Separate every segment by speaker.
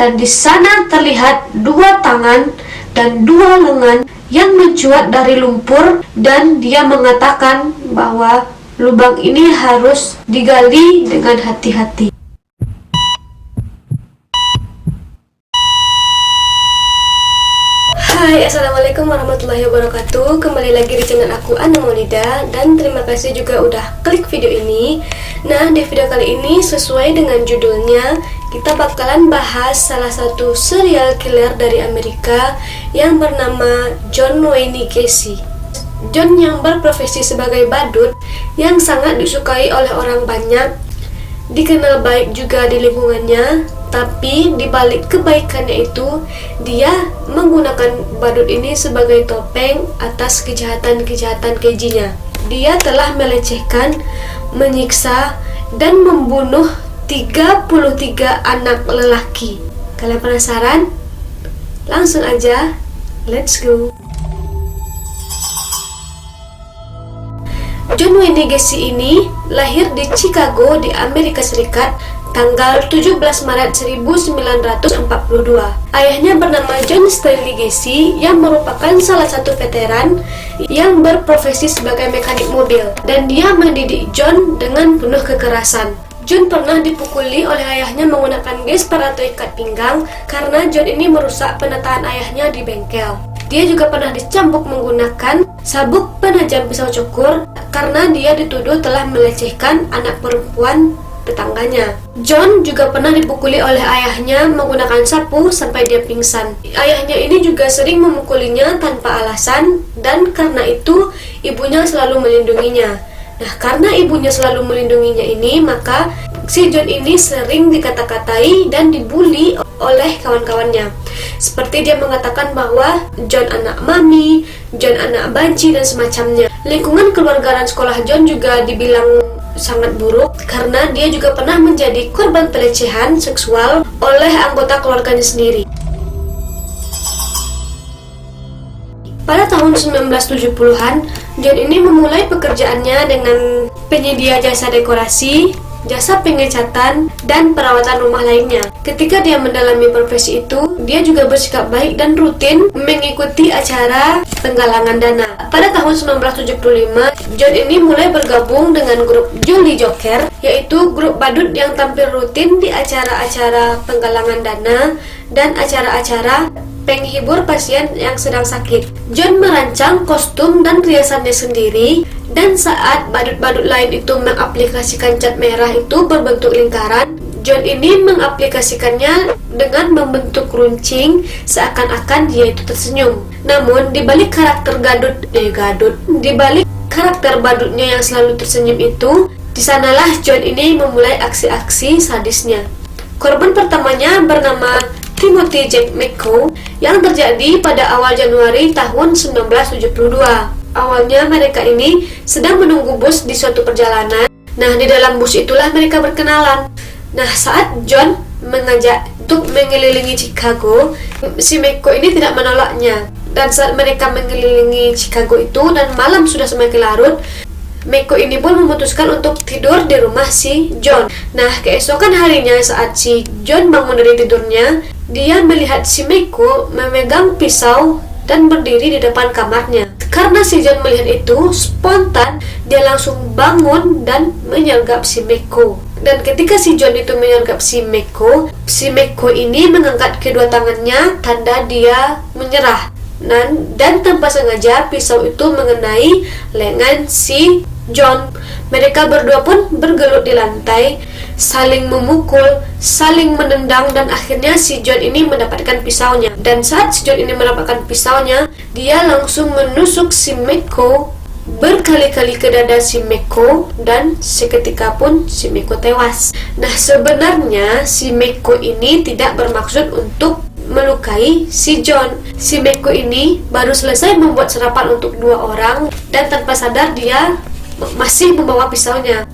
Speaker 1: dan di sana terlihat 2 tangan dan 2 lengan yang mencuat dari lumpur, dan dia mengatakan bahwa lubang ini harus digali dengan hati-hati. Hai, assalamualaikum warahmatullahi wabarakatuh. Kembali lagi di channel aku, Ana Maulida, dan terima kasih juga udah klik video ini. Nah, di video kali ini sesuai dengan judulnya, kita bakalan bahas salah satu serial killer dari Amerika yang bernama John Wayne Gacy. John yang berprofesi sebagai badut yang sangat disukai oleh orang banyak, dikenal baik juga di lingkungannya. Tapi di balik kebaikannya itu, dia menggunakan badut ini sebagai topeng atas kejahatan-kejahatan kejinya. Dia telah melecehkan, menyiksa, dan membunuh 33 anak lelaki. Kalian penasaran? Langsung aja, let's go! John Wayne Gacy ini lahir di Chicago di Amerika Serikat tanggal 17 Maret 1942. Ayahnya bernama John Stanley Gacy yang merupakan salah satu veteran yang berprofesi sebagai mekanik mobil, dan dia mendidik John dengan penuh kekerasan. John pernah dipukuli oleh ayahnya menggunakan gesper atau ikat pinggang karena John ini merusak penataan ayahnya di bengkel. Dia juga pernah dicambuk menggunakan sabuk penajam pisau cukur karena dia dituduh telah melecehkan anak perempuan tetangganya. John juga pernah dipukuli oleh ayahnya menggunakan sapu sampai dia pingsan. Ayahnya ini juga sering memukulinya tanpa alasan, dan karena itu ibunya selalu melindunginya. Nah, karena ibunya selalu melindunginya ini, maka si John ini sering dikata-katai dan dibully oleh kawan-kawannya. Seperti dia mengatakan bahwa John anak mami, John anak banci, dan semacamnya. Lingkungan keluarga dan sekolah John juga dibilang sangat buruk karena dia juga pernah menjadi korban pelecehan seksual oleh anggota keluarganya sendiri. Pada tahun 1970-an, John ini memulai pekerjaannya dengan penyedia jasa dekorasi, jasa pengecatan, dan perawatan rumah lainnya. Ketika dia mendalami profesi itu, dia juga bersikap baik dan rutin mengikuti acara penggalangan dana. Pada tahun 1975, John ini mulai bergabung dengan grup Jolly Joker, yaitu grup badut yang tampil rutin di acara-acara penggalangan dana dan acara-acara penghibur pasien yang sedang sakit. John merancang kostum dan riasannya sendiri, dan saat badut-badut lain itu mengaplikasikan cat merah itu berbentuk lingkaran, John ini mengaplikasikannya dengan membentuk runcing seakan-akan dia itu tersenyum. Namun di balik karakter di balik karakter badutnya yang selalu tersenyum itu, di sanalah John ini memulai aksi-aksi sadisnya. Korban pertamanya bernama Timothy Jack McCoy yang terjadi pada awal Januari tahun 1972. Awalnya mereka ini sedang menunggu bus di suatu perjalanan. Nah, di dalam bus itulah mereka berkenalan. Nah, saat John mengajak untuk mengelilingi Chicago, si McCoy ini tidak menolaknya. Dan saat mereka mengelilingi Chicago itu dan malam sudah semakin larut, McCoy ini pun memutuskan untuk tidur di rumah si John. Nah, keesokan harinya saat si John bangun dari tidurnya, dia melihat si McCoy memegang pisau dan berdiri di depan kamarnya. Karena si John melihat itu, spontan dia langsung bangun dan menyergap si McCoy. Dan ketika si John itu menyergap si McCoy ini mengangkat kedua tangannya tanda dia menyerah. Dan tanpa sengaja pisau itu mengenai lengan si John. Mereka berdua pun bergelut di lantai, saling memukul, saling menendang, dan akhirnya si John ini mendapatkan pisaunya. Dan saat si John ini mendapatkan pisaunya, dia langsung menusuk si McCoy berkali-kali ke dada si McCoy, dan seketika pun si McCoy tewas. Nah, sebenarnya si McCoy ini tidak bermaksud untuk melukai si John. Si McCoy ini baru selesai membuat sarapan untuk 2 orang, dan tanpa sadar dia masih membawa pisaunya.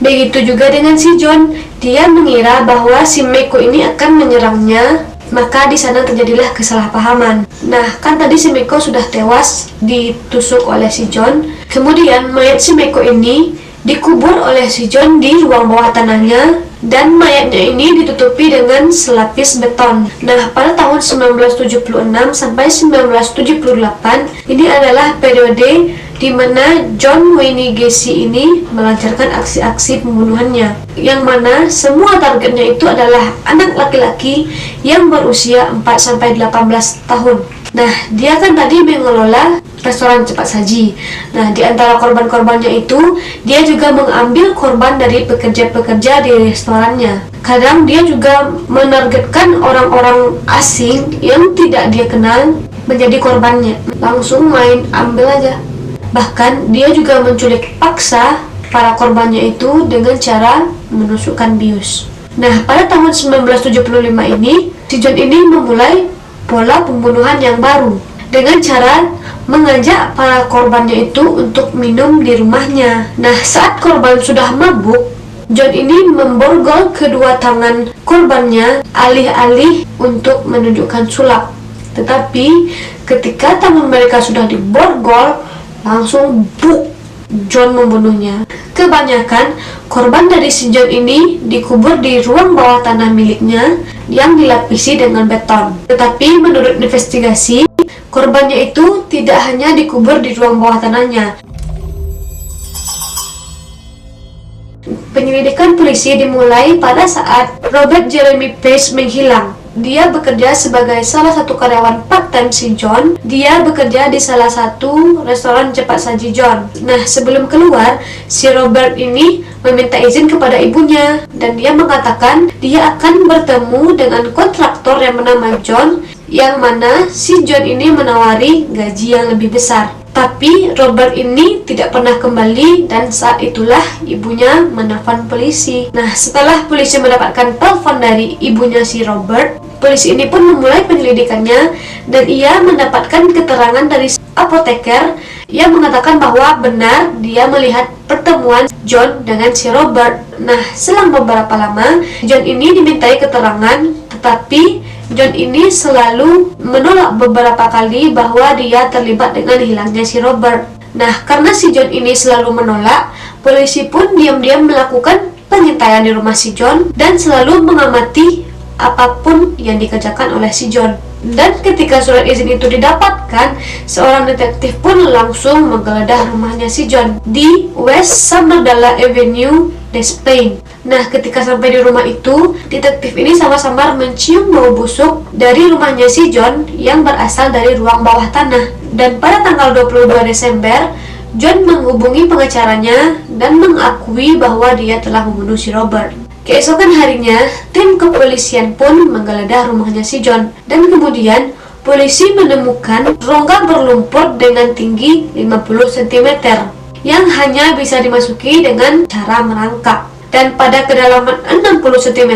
Speaker 1: Begitu juga dengan si John, dia mengira bahwa si McCoy ini akan menyerangnya, maka di sana terjadilah kesalahpahaman. Nah, kan tadi si McCoy sudah tewas ditusuk oleh si John. Kemudian mayat si McCoy ini dikubur oleh si John di ruang bawah tanahnya dan mayatnya ini ditutupi dengan selapis beton. Nah, pada tahun 1976 sampai 1978 ini adalah periode di mana John Wayne Gacy ini melancarkan aksi-aksi pembunuhannya, yang mana semua targetnya itu adalah anak laki-laki yang berusia 4-18 tahun. Nah, dia kan tadi mengelola restoran cepat saji. Nah, di antara korban-korbannya itu, dia juga mengambil korban dari pekerja-pekerja di restorannya. Kadang dia juga menargetkan orang-orang asing yang tidak dia kenal menjadi korbannya. Langsung main ambil aja. Bahkan dia juga menculik paksa para korbannya itu dengan cara menusukkan bius. Nah, pada tahun 1975 ini, si John ini memulai pola pembunuhan yang baru dengan cara mengajak para korbannya itu untuk minum di rumahnya. Nah, saat korban sudah mabuk, John ini memborgol kedua tangan korbannya alih-alih untuk menunjukkan sulap. Tetapi ketika tangan mereka sudah diborgol, langsung John membunuhnya. Kebanyakan korban dari si John ini dikubur di ruang bawah tanah miliknya yang dilapisi dengan beton. Tetapi menurut investigasi, korbannya itu tidak hanya dikubur di ruang bawah tanahnya. Penyelidikan polisi dimulai pada saat Robert Jeremy Pace menghilang. Dia bekerja sebagai salah satu karyawan part-time si John. Dia bekerja di salah satu restoran cepat saji John. Nah, sebelum keluar, si Robert ini meminta izin kepada ibunya, dan dia mengatakan dia akan bertemu dengan kontraktor yang bernama John, yang mana si John ini menawari gaji yang lebih besar. Tapi Robert ini tidak pernah kembali, dan saat itulah ibunya menelpon polisi. Nah, setelah polisi mendapatkan telepon dari ibunya si Robert, polisi ini pun memulai penyelidikannya, dan ia mendapatkan keterangan dari apoteker yang mengatakan bahwa benar dia melihat pertemuan John dengan si Robert. Nah, selang beberapa lama, John ini dimintai keterangan, tetapi John ini selalu menolak beberapa kali bahwa dia terlibat dengan hilangnya si Robert. Nah, karena si John ini selalu menolak, polisi pun diam-diam melakukan pengintaian di rumah si John dan selalu mengamati apapun yang dikerjakan oleh si John. Dan ketika surat izin itu didapatkan, seorang detektif pun langsung menggeledah rumahnya si John di West Samardala Avenue, Des Plaines. Nah, ketika sampai di rumah itu, detektif ini sama-sama mencium bau busuk dari rumahnya si John yang berasal dari ruang bawah tanah. Dan pada tanggal 22 Desember, John menghubungi pengacaranya dan mengakui bahwa dia telah membunuh si Robert. Keesokan harinya, tim kepolisian pun menggeledah rumahnya si John, dan kemudian polisi menemukan rongga berlumpur dengan tinggi 50 cm yang hanya bisa dimasuki dengan cara merangkak. Dan pada kedalaman 60 cm,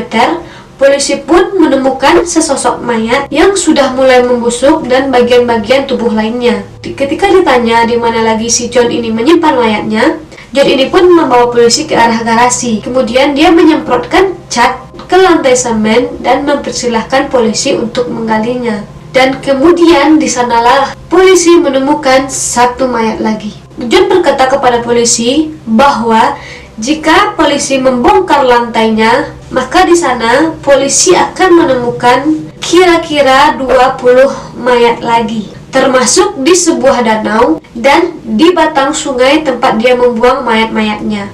Speaker 1: polisi pun menemukan sesosok mayat yang sudah mulai membusuk dan bagian-bagian tubuh lainnya. Ketika ditanya di mana lagi si John ini menyimpan mayatnya, John ini pun membawa polisi ke arah garasi. Kemudian dia menyemprotkan cat ke lantai semen dan mempersilahkan polisi untuk menggalinya. Dan kemudian di sanalah polisi menemukan satu mayat lagi. John berkata kepada polisi bahwa jika polisi membongkar lantainya, maka di sana polisi akan menemukan kira-kira 20 mayat lagi, termasuk di sebuah danau dan di batang sungai tempat dia membuang mayat-mayatnya.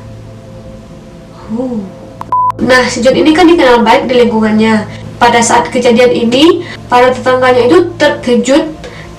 Speaker 1: Nah, si John ini kan dikenal baik di lingkungannya. Pada saat kejadian ini, para tetangganya itu terkejut,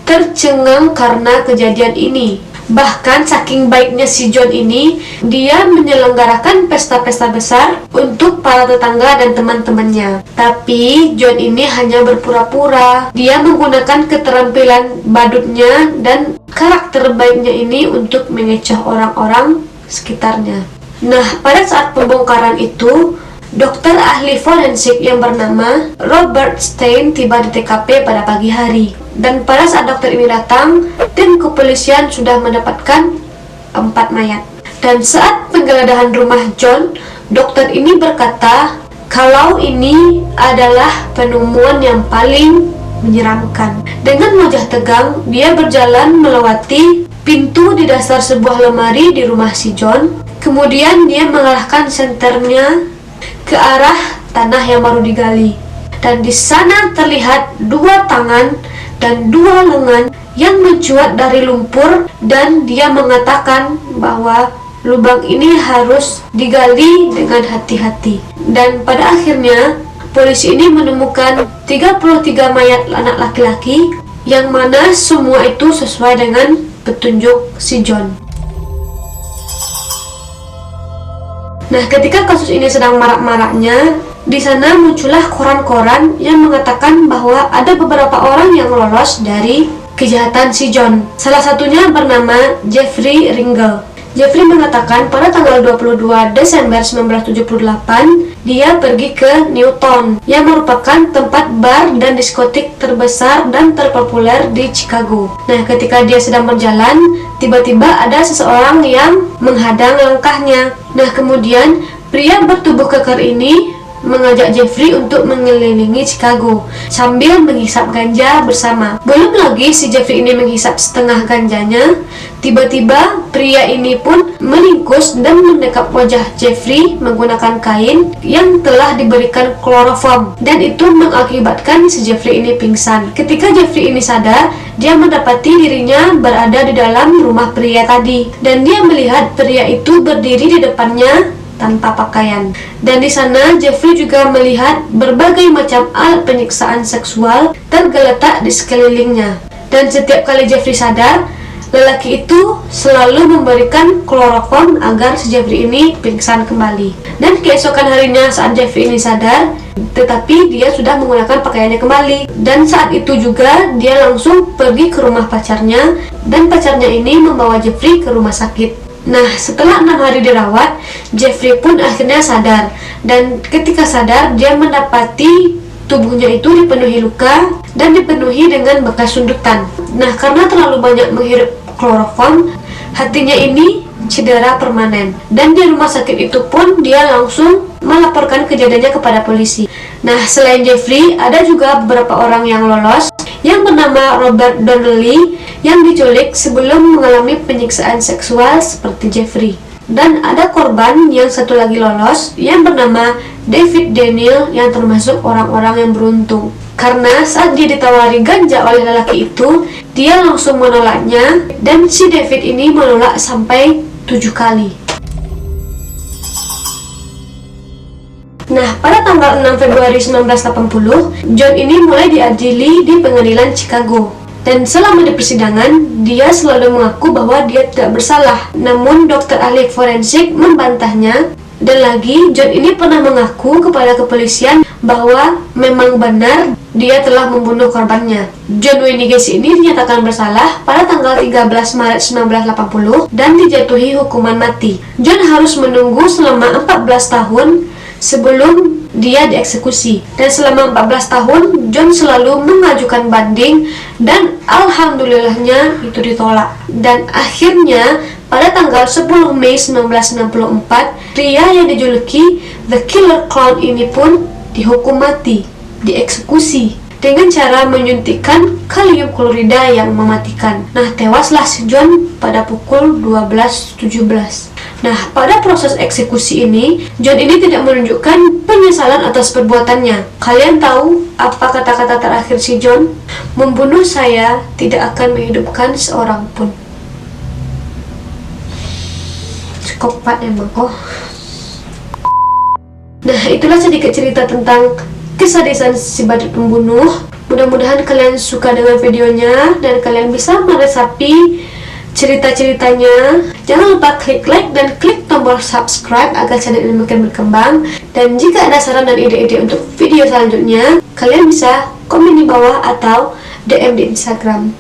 Speaker 1: tercengang karena kejadian ini. Bahkan saking baiknya si John ini, dia menyelenggarakan pesta-pesta besar untuk para tetangga dan teman-temannya. Tapi John ini hanya berpura-pura. Dia menggunakan keterampilan badutnya dan karakter baiknya ini untuk mengecoh orang-orang sekitarnya. Nah, pada saat pembongkaran itu, dokter ahli forensik yang bernama Robert Stein tiba di TKP pada pagi hari. Dan pada saat dokter ini datang, tim kepolisian sudah mendapatkan 4 mayat. Dan saat penggeledahan rumah John, dokter ini berkata kalau ini adalah penemuan yang paling menyeramkan. Dengan wajah tegang, dia berjalan melewati pintu di dasar sebuah lemari di rumah si John. Kemudian dia mengarahkan senternya ke arah tanah yang baru digali. Dan di sana terlihat 2 tangan dan 2 lengan yang mencuat dari lumpur, dan dia mengatakan bahwa lubang ini harus digali dengan hati-hati. Dan pada akhirnya polisi ini menemukan 33 mayat anak laki-laki, yang mana semua itu sesuai dengan petunjuk si John. Nah, ketika kasus ini sedang marak-maraknya, di sana muncullah koran-koran yang mengatakan bahwa ada beberapa orang yang lolos dari kejahatan si John. Salah satunya bernama Jeffrey Ringel. Jeffrey mengatakan pada tanggal 22 Desember 1978, dia pergi ke Newton, yang merupakan tempat bar dan diskotik terbesar dan terpopuler di Chicago. Nah, ketika dia sedang berjalan, tiba-tiba ada seseorang yang menghadang langkahnya. Nah, kemudian pria bertubuh kekar ini mengajak Jeffrey untuk mengelilingi Chicago sambil menghisap ganja bersama. Belum lagi si Jeffrey ini menghisap setengah ganjanya, tiba-tiba pria ini pun melingkus dan mendekap wajah Jeffrey menggunakan kain yang telah diberikan kloroform, dan itu mengakibatkan si Jeffrey ini pingsan. Ketika Jeffrey ini sadar, dia mendapati dirinya berada di dalam rumah pria tadi, dan dia melihat pria itu berdiri di depannya tanpa pakaian. Dan di sana Jeffrey juga melihat berbagai macam alat penyiksaan seksual tergeletak di sekelilingnya. Dan setiap kali Jeffrey sadar, lelaki itu selalu memberikan kloroform agar si Jeffrey ini pingsan kembali. Dan keesokan harinya saat Jeffrey ini sadar, tetapi dia sudah menggunakan pakaiannya kembali. Dan saat itu juga dia langsung pergi ke rumah pacarnya, dan pacarnya ini membawa Jeffrey ke rumah sakit. Nah, setelah 6 hari dirawat, Jeffrey pun akhirnya sadar. Dan ketika sadar, dia mendapati tubuhnya itu dipenuhi luka dan dipenuhi dengan bekas sundutan. Nah, karena terlalu banyak menghirup kloroform, hatinya ini cedera permanen. Dan di rumah sakit itu pun dia langsung melaporkan kejadiannya kepada polisi. Nah, selain Jeffrey, ada juga beberapa orang yang lolos, yang bernama Robert Donnelly, yang diculik sebelum mengalami penyiksaan seksual seperti Jeffrey. Dan ada korban yang satu lagi lolos, yang bernama David Daniel, yang termasuk orang-orang yang beruntung. Karena saat dia ditawari ganja oleh lelaki itu, dia langsung menolaknya, dan si David ini menolak sampai 7 kali. Nah, pada tanggal 6 Februari 1980, John ini mulai diadili di pengadilan Chicago. Dan selama di persidangan, dia selalu mengaku bahwa dia tidak bersalah. Namun, dokter ahli forensik membantahnya. Dan lagi, John ini pernah mengaku kepada kepolisian bahwa memang benar dia telah membunuh korbannya. John Wayne Gacy ini dinyatakan bersalah pada tanggal 13 Maret 1980 dan dijatuhi hukuman mati. John harus menunggu selama 14 tahun sebelum dia dieksekusi. Dan selama 14 tahun, John selalu mengajukan banding, dan alhamdulillahnya itu ditolak. Dan akhirnya pada tanggal 10 Mei 1994, pria yang dijuluki The Killer Clown ini pun dihukum mati, dieksekusi dengan cara menyuntikkan kalium klorida yang mematikan. Nah, tewaslah si John pada pukul 12.17. Nah, pada proses eksekusi ini, John ini tidak menunjukkan penyesalan atas perbuatannya. Kalian tahu apa kata-kata terakhir si John? Membunuh saya tidak akan menghidupkan seorang pun. Psikopat emang kok. Nah, itulah sedikit cerita tentang kesadisan si badut pembunuh. Mudah-mudahan kalian suka dengan videonya dan kalian bisa meresapi cerita-ceritanya. Jangan lupa klik like dan klik tombol subscribe agar channel ini makin berkembang. Dan jika ada saran dan ide-ide untuk video selanjutnya, kalian bisa komen di bawah atau DM di Instagram.